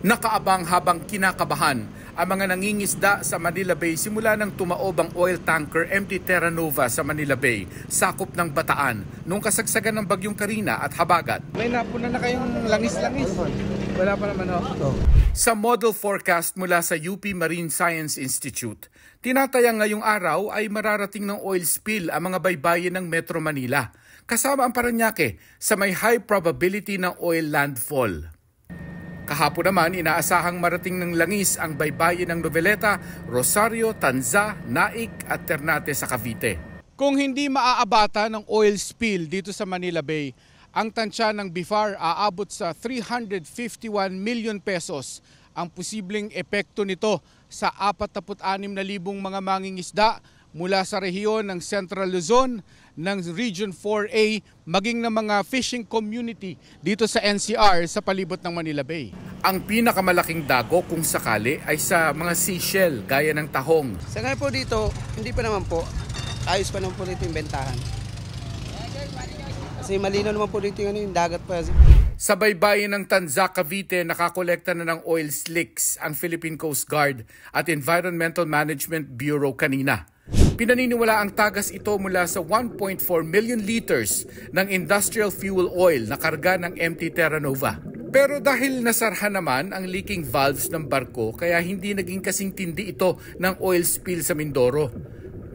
Nakaabang habang kinakabahan ang mga nangingisda sa Manila Bay simula nang tumaob ang oil tanker MT Terra Nova sa Manila Bay, sakop ng Bataan, nung kasagsagan ng bagyong Karina at Habagat. May napuna na kayong langis-langis. Wala pa naman Sa model forecast mula sa UP Marine Science Institute, tinatayang ngayong araw ay mararating ng oil spill ang mga baybayin ng Metro Manila, kasama ang Parañaque sa may high probability ng oil landfall. Kahapon naman, inaasahang marating ng langis ang baybayin ng Noveleta, Rosario, Tanza, Naik at Ternate sa Cavite. Kung hindi maaabata ng oil spill dito sa Manila Bay, ang tansya ng BIFAR aabot sa 351 million pesos. Ang posibleng epekto nito sa 46,000 mga mangingisda mula sa rehiyon ng Central Luzon, ng Region 4A, maging ng mga fishing community dito sa NCR sa palibot ng Manila Bay. Ang pinakamalaking dago kung sakali ay sa mga seashell gaya ng tahong. Sa ngayon po dito, hindi pa naman po. Ayos pa naman po dito yung bentahan. Kasi malinaw naman po dito yung dagat pa. Sa baybayin ng Tanza, Cavite, nakakolekta na ng oil slicks ang Philippine Coast Guard at Environmental Management Bureau kanina. Pinaniniwala ang tagas ito mula sa 1.4 million liters ng industrial fuel oil na karga ng MT Terra Nova. Pero dahil nasarhan naman ang leaking valves ng barko, kaya hindi naging kasing tindi ito ng oil spill sa Mindoro.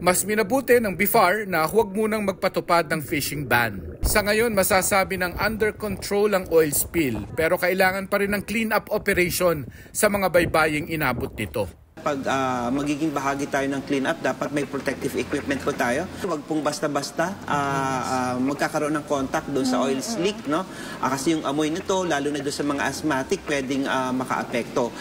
Mas minabuti ng BIFAR na huwag munang magpatupad ng fishing ban. Sa ngayon, masasabi ng under control ang oil spill, pero kailangan pa rin ng clean-up operation sa mga baybaying inabot nito. Pag magiging bahagi tayo ng clean-up, dapat may protective equipment po tayo. Huwag pong basta-basta magkakaroon ng contact doon sa oil slick, no? Kasi yung amoy nito, lalo na doon sa mga asthmatic, pwedeng makaapekto.